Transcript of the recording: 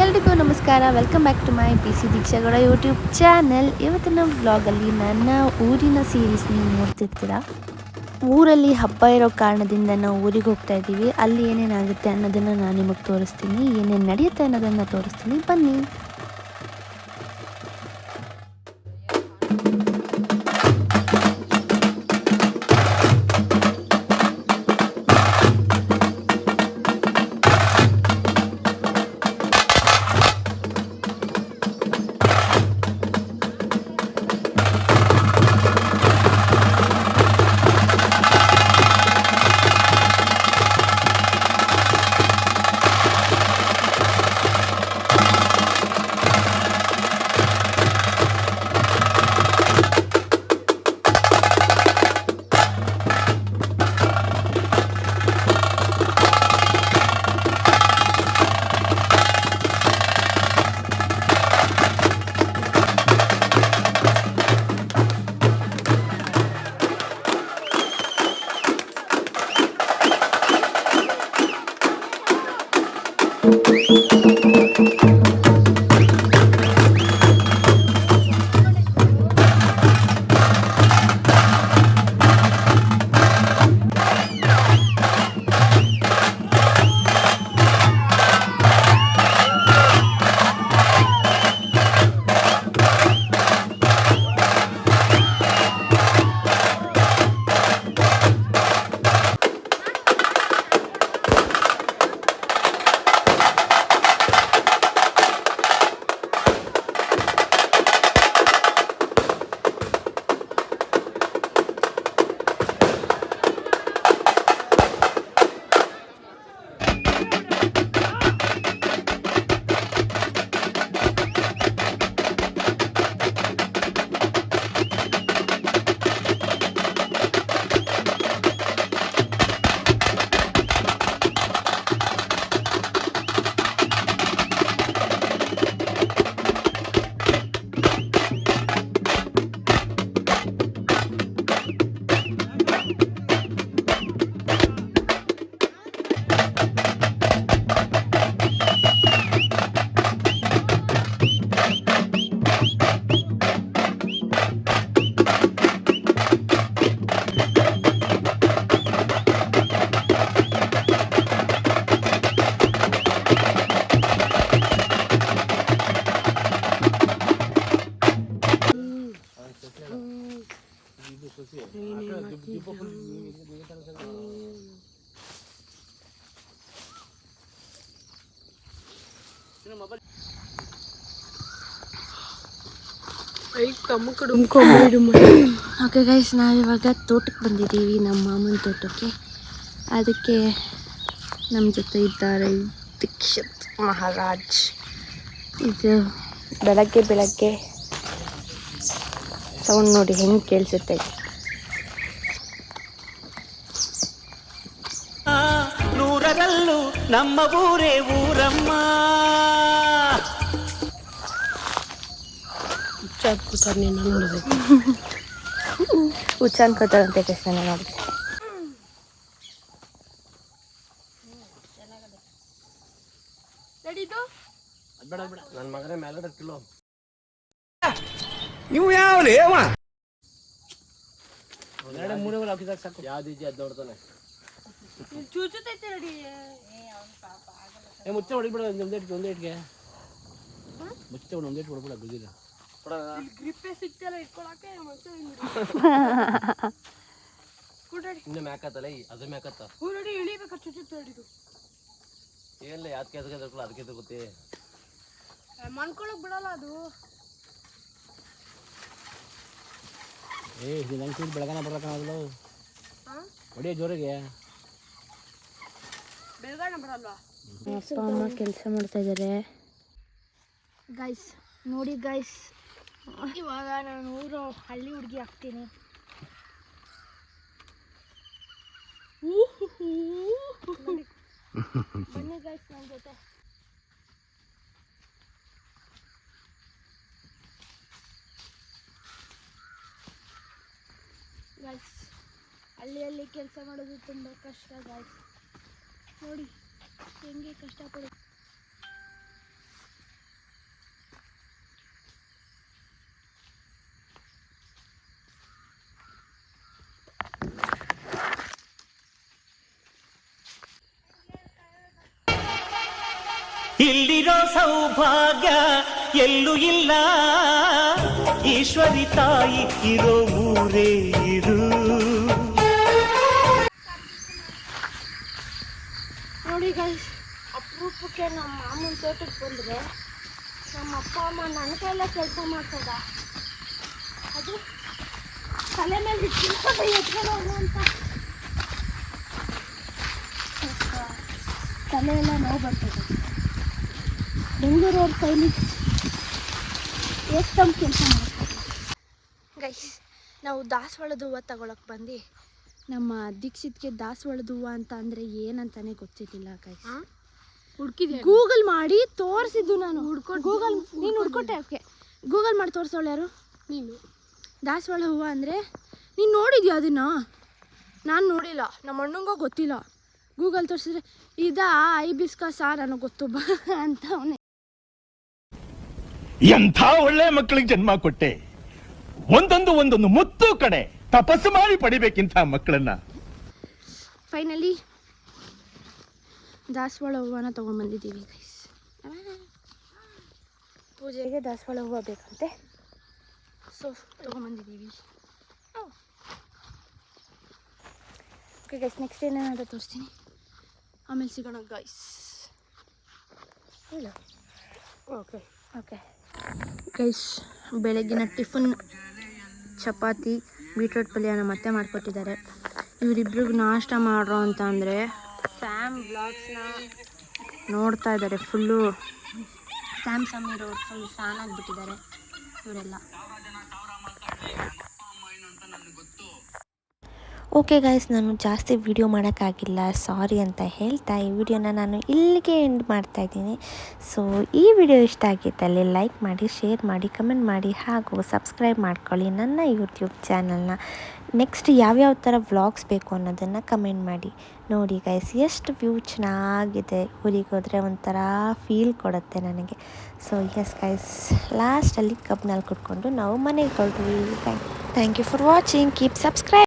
ಎಲ್ರಿಗೂ ನಮಸ್ಕಾರ. Welcome back to my P C Deeksha Gowda YouTube channel. ಇವತ್ತಿನ ವ್ಲಾಗಲ್ಲಿ ನನ್ನ ಊರಿನ ಸೀರೀಸ್ ನೀವು ನೋಡ್ತಿರ್ತೀರ. ಊರಲ್ಲಿ ಹಬ್ಬ ಇರೋ ಕಾರಣದಿಂದ ನಾವು ಊರಿಗೆ ಹೋಗ್ತಾ ಇದ್ದೀವಿ. ಅಲ್ಲಿ ಏನೇನಾಗುತ್ತೆ ಅನ್ನೋದನ್ನು ನಾನು ನಿಮಗೆ ತೋರಿಸ್ತೀನಿ, ಏನೇನು ನಡೆಯುತ್ತೆ ಅನ್ನೋದನ್ನು ತೋರಿಸ್ತೀನಿ, ಬನ್ನಿ. ಓಕೆ ಗೈಸ್, ನಾವಿವಾಗ ತೋಟಕ್ಕೆ ಬಂದಿದ್ದೀವಿ, ನಮ್ಮ ಮಾಮನ ತೋಟಕ್ಕೆ. ಅದಕ್ಕೆ ನಮ್ಮ ಜೊತೆ ಇದ್ದಾರೆ ದೀಕ್ಷಿತ್ ಮಹಾರಾಜ್. ಇದು ಬೆಳಗ್ಗೆ ಸೌಂಡ್ ನೋಡಿ ಹೆಂಗೆ ಕೇಳಿಸುತ್ತೆ. ನೂರರಲ್ಲೂ ನಮ್ಮ ಊರೇ ಊರಮ್ಮ. ಹುಚ್ಚ ಅನ್ಕೋತಾರಂತೆ ಕೃಷ್ಣ ನೋಡಿದ್ರೆ. ನನ್ನ ಮಗನೇ ಮೇಲೆ ಕಿಲೋ ನೀವು ಯಾವ ಮೂರೇ ಹಾಕಿದಾಗ ಸಾಕು. ಯಾವ್ದು ಈಜಿ ಅದು ನೋಡ್ತಾನೆ. ಮುಚ್ಚೆ ಹೊಡಿಬಿಡ, ಒಂದೇ ಇಟ್ಗೆ ಮುಚ್ಚೆ ಒಂದೇ ಇಟ್ಟು ಹೊಡ್ಬಿಡ. ಗುದಿಲ್ಲ ಇನ್ನು ಮ್ಯಾಕತ್ತಲ್ಲ, ಅದು ಮ್ಯಾಕತ್ತ ಏನಿಲ್ಲ. ಯಾಕೆ ಅದಕ್ಕೆ ಗೊತ್ತೇ ಮನ್ಕೊಳಕ್ ಬಿಡಲ್ಲ ಅದು. ನಂಗೆ ಬೆಳಗಾನ ಬರಲ್ಲ ಹೊಡಿಯ ಜೋರಿಗೆ. ಬೆಳಗಾನ ಬರಲ್ವಾ? ಅಪ್ಪ ಅಮ್ಮ ಕೆಲಸ ಮಾಡ್ತಾ ಇದ್ದಾರೆ ಗೈಸ್. ನೋಡಿ ಗೈಸ್, ಇವಾಗ ನಾನು ಹಳ್ಳಿ ಹುಡುಗಿ ಆಗ್ತೀನಿ. ಬನ್ನಿ ಗೈಸ್ ನನ್ನ ಜೊತೆ. ಗೈಸ್, ಹಳ್ಳಿಯಲ್ಲಿ ಕೆಲಸ ಮಾಡೋದು ತುಂಬ ಕಷ್ಟ ಗೈಸ್. ನೋಡಿ ಹೆಂಗೆ ಕಷ್ಟಪಡು. ಇಲ್ಲಿರೋ ಸೌಭಾಗ್ಯ ಎಲ್ಲೂ ಇಲ್ಲ, ಈಶ್ವರಿ ತಾಯಿ ಇರೋ ಊರೇ ಇರು. ನೋಡಿ ಗೈಸ್, ಅಪರೂಪಕ್ಕೆ ನಮ್ಮ ಮಾಮನ ತೋಟಕ್ಕೆ ಬಂದರೆ ನಮ್ಮ ಅಪ್ಪ ಅಮ್ಮ ನನ್ನ ಕೈಯಲ್ಲ ಕೆಲಸ ಮಾಡ್ತದ. ಅದು ತಲೆ ಮೇಲೆ ಇಟ್ಕೊಂಡು ಎತ್ಕೊಂಡು ಹೋಗು ಅಂತ ತಲೆ ಎಲ್ಲ ನೋವು ಬರ್ತದೆ. ಬೆಂಗಳೂರವ್ರ ಕೈಲಿ ಏಕ್ದಮ್ ಕೆಲಸ ಮಾಡ್ತಾರೆ. ಗೈಸ್, ನಾವು ದಾಸವಾಳದ ಹೂವು ತಗೊಳಕ್ಕೆ ಬಂದು ನಮ್ಮ ದೀಕ್ಷಿತ್ಗೆ ದಾಸವಾಳದ ಹೂವು ಅಂತ ಅಂದರೆ ಏನಂತಾನೆ ಗೊತ್ತಿರಲಿಲ್ಲ ಗೈಸ್. ಹುಡುಕಿದೆ, ಗೂಗಲ್ ಮಾಡಿ ತೋರಿಸಿದ್ದು ನಾನು. ಗೂಗಲ್ ನೀನು ಹುಡ್ಕೊಟ್ಟೆ? ಓಕೆ, ಗೂಗಲ್ ಮಾಡಿ ತೋರಿಸೋಳು ಯಾರು? ನೀನು. ದಾಸವಾಳ ಹೂವು ಅಂದರೆ ನೀನು ನೋಡಿದ್ಯಾ ಅದನ್ನು? ನಾನು ನೋಡಿಲ್ಲ, ನಮ್ಮ ಅಣ್ಣಂಗೂ ಗೊತ್ತಿಲ್ಲ. ಗೂಗಲ್ ತೋರಿಸಿದ್ರೆ ಇದಾ ಐಬಿಸ್ಕಸ್ ನನಗೆ ಗೊತ್ತು ಬಾ ಅಂತ ಅವನೇ. ಎಂಥ ಒಳ್ಳೆ ಮಕ್ಕಳಿಗೆ ಜನ್ಮ ಕೊಟ್ಟೆ. ಒಂದೊಂದು ಮುತ್ತು ಕಡೆ ತಪಸ್ಸು ಮಾಡಿ ಪಡಿಬೇಕಿಂತ ಮಕ್ಕಳನ್ನ. ಫೈನಲಿ ದಾಸವಾಳ ಹೂವನ್ನ ತೊಗೊಂಬಂದಿದ್ದೀವಿ ಗೈಸ್. ಪೂಜೆಗೆ ದಾಸವಾಳ ಹೂವು ಬೇಕಂತೆ, ಸೊ ತೊಗೊಂಬಂದಿದ್ದೀವಿ. ಓಕೆ ಗೈಸ್, ನೆಕ್ಸ್ಟ್ ಏನೇನಾದರೂ ತೋರಿಸ್ತೀನಿ, ಆಮೇಲೆ ಸಿಗೋಣ ಗೈಸ್. ಇಲ್ಲ ಓಕೆ ಓಕೆ ಗೈಸ್, ಬೆಳಗ್ಗಿನ ಟಿಫನ್ ಚಪಾತಿ ಬೀಟ್ರೋಟ್ ಪಲ್ಯ ನಮ್ಮ ಅತ್ತೆ ಮಾಡಿಕೊಟ್ಟಿದ್ದಾರೆ. ಇವರಿಬ್ರಿಗೆ ನಾಷ್ಟ ಮಾಡ್ರೋ ಅಂತ ಅಂದರೆ ಸ್ಯಾಮ್ ಬ್ಲಾಗ್ಸ್ನ ನೋಡ್ತಾ ಇದ್ದಾರೆ. Full Sam Sameer full fan ಆಗಿಬಿಟ್ಟಿದ್ದಾರೆ ಇವರೆಲ್ಲ. ಓಕೆ ಗೈಸ್, ನಾನು ಜಾಸ್ತಿ ವಿಡಿಯೋ ಮಾಡೋಕ್ಕಾಗಿಲ್ಲ, ಸಾರಿ ಅಂತ ಹೇಳ್ತಾ ಈ ವಿಡಿಯೋನ ನಾನು ಇಲ್ಲಿಗೆ ಎಂಡ್ ಮಾಡ್ತಾಯಿದ್ದೀನಿ. ಸೊ ಈ ವಿಡಿಯೋ ಇಷ್ಟ ಆಗಿದ್ದಲ್ಲಿ ಲೈಕ್ ಮಾಡಿ, ಶೇರ್ ಮಾಡಿ, ಕಮೆಂಟ್ ಮಾಡಿ, ಹಾಗೂ ಸಬ್ಸ್ಕ್ರೈಬ್ ಮಾಡ್ಕೊಳ್ಳಿ ನನ್ನ ಯೂಟ್ಯೂಬ್ ಚಾನಲ್ನ. ನೆಕ್ಸ್ಟ್ ಯಾವ್ಯಾವ ಥರ ವ್ಲಾಗ್ಸ್ ಬೇಕು ಅನ್ನೋದನ್ನು ಕಮೆಂಟ್ ಮಾಡಿ. ನೋಡಿ ಗೈಸ್, ಎಷ್ಟು ವ್ಯೂ ಚೆನ್ನಾಗಿದೆ. ಊರಿಗೆ ಹೋದರೆ ಒಂಥರ ಫೀಲ್ ಕೊಡುತ್ತೆ ನನಗೆ. ಸೊ ಎಸ್ ಗೈಸ್, ಲಾಸ್ಟಲ್ಲಿ ಕಬ್ನಲ್ಲಿ ಕುಟ್ಕೊಂಡು ನಾವು ಮನೆಗೆ ಹೊರಟ್ವಿ. Thank you for watching. Keep subscribe.